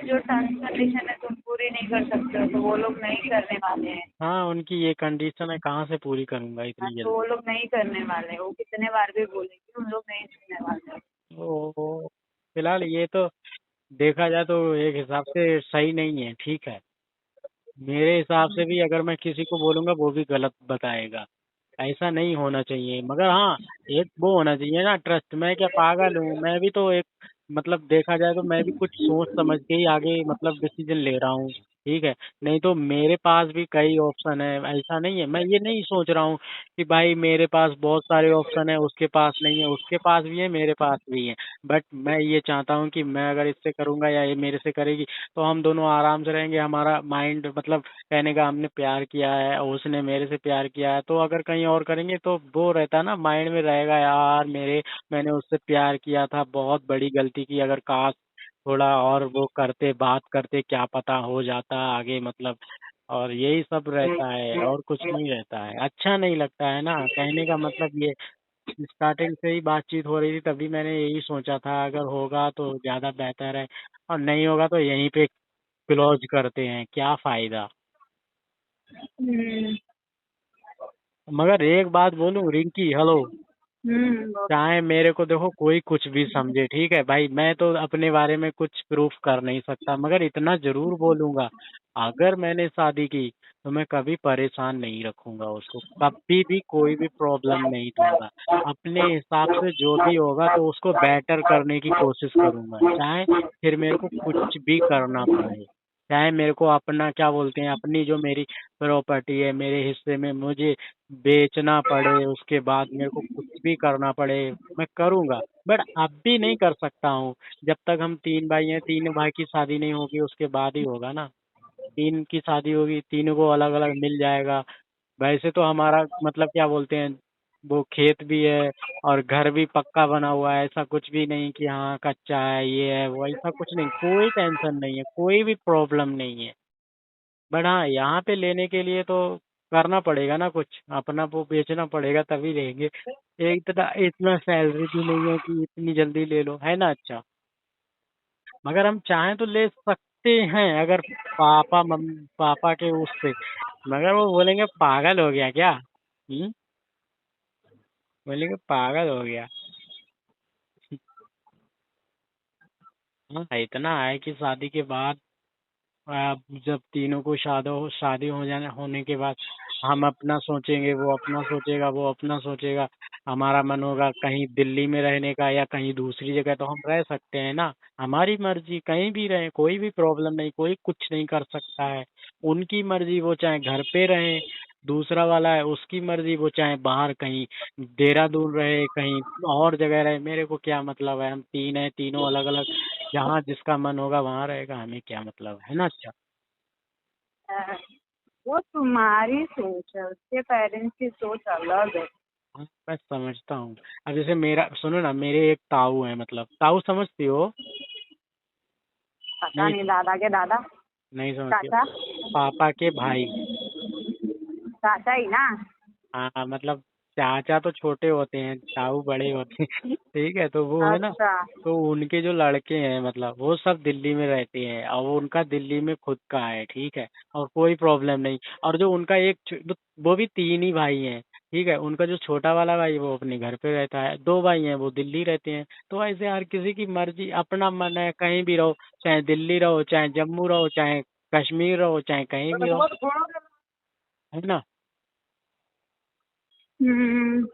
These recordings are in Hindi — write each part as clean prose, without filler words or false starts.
जो टर्म्स कंडीशन है तुम पूरी नहीं कर सकते हो, तो वो लोग नहीं करने वाले हैं। हाँ, उनकी ये कंडीशन है, कहाँ से पूरी करूंगा हाँ, इतनी तो वो जल्दी। लोग नहीं करने वाले, वो कितने बार भी बोलेंगे, उन लोग नहीं सुनने वाले। ओ, फिलहाल ये तो देखा जाए तो एक हिसाब से सही नहीं है, ठीक है। मेरे हिसाब से भी अगर मैं किसी को बोलूंगा वो भी गलत बताएगा। ऐसा नहीं होना चाहिए, मगर हाँ, एक वो होना चाहिए ना ट्रस्ट। मैं क्या पागल हूँ, मैं भी तो एक मतलब देखा जाए तो मैं भी कुछ सोच समझ के ही आगे मतलब डिसीजन ले रहा हूँ, ठीक है। नहीं तो मेरे पास भी कई ऑप्शन है, ऐसा नहीं है। मैं ये नहीं सोच रहा हूँ कि भाई मेरे पास बहुत सारे ऑप्शन है, उसके पास नहीं है, उसके पास भी है, मेरे पास भी है। बट मैं ये चाहता हूँ कि मैं अगर इससे करूंगा या ये मेरे से करेगी तो हम दोनों आराम से रहेंगे। हमारा माइंड मतलब कहने का हमने प्यार किया है और उसने मेरे से प्यार किया है, तो अगर कहीं और करेंगे तो वो रहता ना माइंड में रहेगा, यार मैंने उससे प्यार किया था, बहुत बड़ी गलती की, अगर काश थोड़ा और वो करते बात करते क्या पता हो जाता आगे मतलब। और यही सब रहता है और कुछ नहीं रहता है, अच्छा नहीं लगता है ना। कहने का मतलब ये, स्टार्टिंग से ही बातचीत हो रही थी तभी मैंने यही सोचा था, अगर होगा तो ज़्यादा बेहतर है, और नहीं होगा तो यहीं पे क्लोज करते हैं, क्या फायदा। हम्म। मगर एक बात बोलूं रिंकी, हेलो। बहुत। चाहे मेरे को देखो कोई कुछ भी समझे, ठीक है भाई, मैं तो अपने बारे में कुछ प्रूफ कर नहीं सकता, मगर इतना जरूर बोलूंगा, अगर मैंने शादी की तो मैं कभी परेशान नहीं रखूंगा उसको, कभी भी कोई भी प्रॉब्लम नहीं दूंगा। अपने हिसाब से जो भी होगा तो उसको बेटर करने की कोशिश करूंगा, चाहे फिर मेरे को कुछ भी करना पड़े। चाहे मेरे को अपना क्या बोलते हैं, अपनी जो मेरी प्रॉपर्टी है मेरे हिस्से में मुझे बेचना पड़े, उसके बाद मेरे को कुछ भी करना पड़े, मैं करूंगा। बट अब भी नहीं कर सकता हूँ। जब तक हम तीन भाई हैं, तीन भाई की शादी नहीं होगी उसके बाद ही होगा ना। तीन की शादी होगी, तीनों को अलग अलग मिल जाएगा। वैसे तो हमारा मतलब क्या बोलते हैं, वो खेत भी है और घर भी पक्का बना हुआ है, ऐसा कुछ भी नहीं कि हाँ कच्चा है ये है वो, ऐसा कुछ नहीं, कोई टेंशन नहीं है, कोई भी प्रॉब्लम नहीं है। बट हाँ, यहाँ पे लेने के लिए तो करना पड़ेगा ना कुछ, अपना वो बेचना पड़ेगा तभी लेंगे। एक इतना इतना सैलरी भी नहीं है कि इतनी जल्दी ले लो, है ना। अच्छा, मगर हम चाहें तो ले सकते हैं, अगर पापा के उससे। मगर वो बोलेंगे पागल हो गया क्या, बोलेंगे पागल हो गया। हाँ, इतना है कि शादी के बाद आप जब तीनों को शादी हो जाने होने के बाद हम अपना सोचेंगे, वो अपना सोचेगा, वो अपना सोचेगा। हमारा मन होगा कहीं दिल्ली में रहने का या कहीं दूसरी जगह, तो हम रह सकते हैं ना। हमारी मर्जी, कहीं भी रहें, कोई भी प्रॉब्लम नहीं, कोई कुछ नहीं कर सकता है। उनकी मर्जी, वो चाहे घर पे रहें, दूसरा वाला है उसकी मर्जी, वो चाहे बाहर कहीं देहरादून रहे, कहीं और जगह रहे, मेरे को क्या मतलब है। हम तीन हैं, तीनों अलग अलग, जहाँ जिसका मन होगा वहां रहेगा, हमें क्या मतलब है ना। अच्छा, वो तुम्हारी सोच है, उसके पेरेंट्स की सोच अलग है। हाँ, मैं समझता हूँ। अब जैसे मेरा सुनो ना, मेरे एक ताऊ है, मतलब ताऊ समझती हो। पता नहीं, नहीं, दादा के दादा। नहीं समझती हो। चाचा। पापा के भाई। चाचा ही ना। हाँ मतलब चाचा तो छोटे होते हैं, ताऊ बड़े होते हैं ठीक है, तो वो है ना। अच्छा। तो उनके जो लड़के हैं मतलब वो सब दिल्ली में रहते हैं, और वो उनका दिल्ली में खुद का है, ठीक है। और कोई प्रॉब्लम नहीं। और जो उनका वो भी तीन ही भाई हैं, ठीक है। उनका जो छोटा वाला भाई वो अपने घर पे रहता है, दो भाई हैं वो दिल्ली रहते हैं। तो ऐसे हर किसी की मर्जी, अपना मन है, कहीं भी रहो, चाहे दिल्ली रहो, चाहे जम्मू रहो, चाहे कश्मीर रहो, चाहे कहीं भी रहो, है ना। हम्म।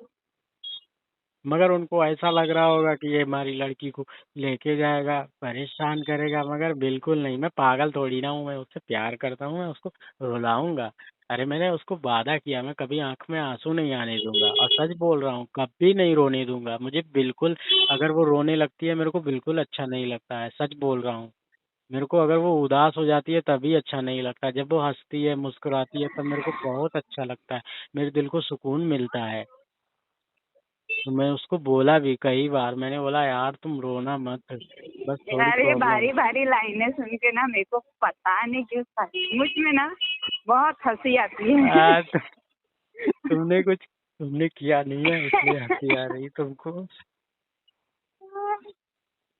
मगर उनको ऐसा लग रहा होगा कि ये हमारी लड़की को लेके जाएगा, परेशान करेगा, मगर बिल्कुल नहीं। मैं पागल थोड़ी ना हूँ, मैं उससे प्यार करता हूँ, मैं उसको रुलाऊंगा। अरे मैंने उसको वादा किया, मैं कभी आंख में आंसू नहीं आने दूंगा, और सच बोल रहा हूँ, कभी नहीं रोने दूंगा। मुझे बिल्कुल, अगर वो रोने लगती है मेरे को बिल्कुल अच्छा नहीं लगता है, सच बोल रहा हूँ। मेरे को अगर वो उदास हो जाती है तभी अच्छा नहीं लगता, जब वो हंसती है मुस्कुराती है तब मेरे को बहुत अच्छा लगता है, मेरे दिल को सुकून मिलता है। तो मैं उसको बोला भी कई बार, मैंने बोला यार तुम रोना मत, बस थोड़ी यार, ये प्रॉब्लम। भारी भारी लाइनें सुन के ना मेरे को पता नहीं क्यों सचमुच में ना बहुत हंसी आती है। तो तुमने किया नहीं है इसलिए हंसी आ रही तुमको।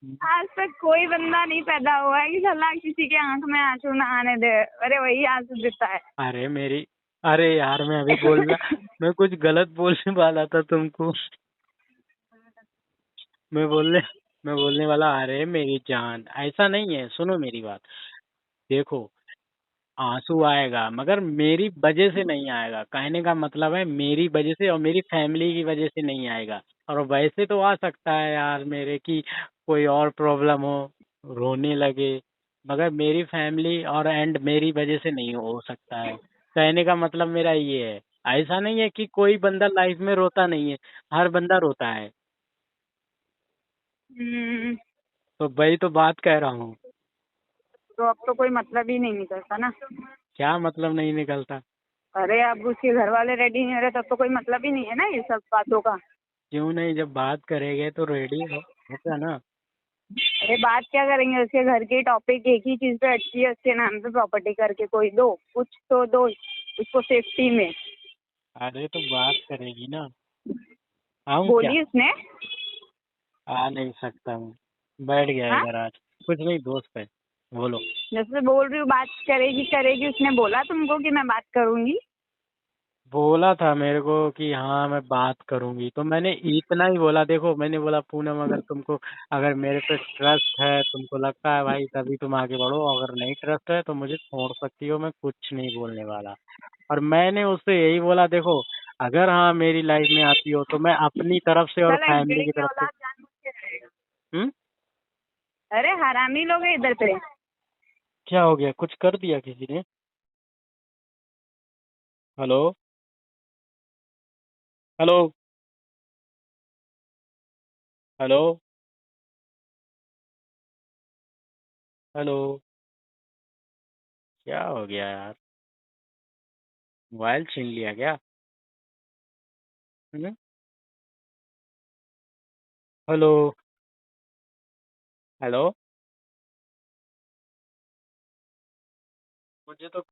आज तक कोई बंदा नहीं पैदा हुआ है कि साला किसी के आंख में आंसू ना आने दे। अरे वही आंसू देता है। अरे मेरी, अरे यार मैं अभी बोलना, मैं कुछ गलत बोलने वाला था तुमको। मैं बोलने मैं बोलने वाला, अरे मेरी जान, ऐसा नहीं है, सुनो मेरी बात। देखो, आंसू आएगा मगर मेरी वजह से नहीं आएगा, कहने का मतलब है मेरी वजह से और मेरी फैमिली की वजह से नहीं आएगा। और वैसे तो आ सकता है यार मेरे की कोई और प्रॉब्लम हो, रोने लगे, मगर मेरी फैमिली और एंड मेरी वजह से नहीं हो सकता है। कहने का मतलब मेरा ये है, ऐसा नहीं है कि कोई बंदा लाइफ में रोता नहीं है, हर बंदा रोता है। हम्म, तो वही तो बात कह रहा हूँ। तो अब तो कोई मतलब ही नहीं निकलता ना। क्या मतलब नहीं निकलता? अरे अब उसके घर वाले रेडी नहीं हो रहे तब तो कोई मतलब ही नहीं है ना ये सब बातों का। क्यों नहीं, जब बात करेंगे तो रेडी होगा ना। अरे बात क्या करेंगे, उसके घर की टॉपिक एक ही चीज पे अटकी है, उसके नाम पे प्रॉपर्टी करके कोई दो, कुछ तो दो उसको सेफ्टी में। अरे तो बात करेगी ना, आऊं क्या? बोली उसने। आ नहीं सकता मैं, बैठ गया हाँ, इधर आज। कुछ नहीं, दोस्त है, बोलो। जैसे बोल रही हूँ बात करेगी करेगी, उसने बोला तुमको कि मैं बात करूंगी? बोला था मेरे को कि हाँ मैं बात करूंगी, तो मैंने इतना ही बोला। देखो, मैंने बोला पूनम, अगर तुमको, अगर मेरे पे ट्रस्ट है, तुमको लगता है भाई, तभी तुम आगे बढ़ो, अगर नहीं ट्रस्ट है तो मुझे छोड़ सकती हो, मैं कुछ नहीं बोलने वाला। और मैंने उससे यही बोला, देखो, अगर हाँ मेरी लाइफ में आती हो तो मैं अपनी तरफ से और साला फैमिली हिजड़े की की तरफ से। औलाद जानबूझ के करेगा। हम्म। अरे हरामी लोग हैं इधर पे। क्या हो गया, कुछ कर दिया किसी ने? Hello, hello, hello, hello. क्या हो गया यार, मोबाइल छीन लिया क्या? हम्म। Hello, hello. मुझे तो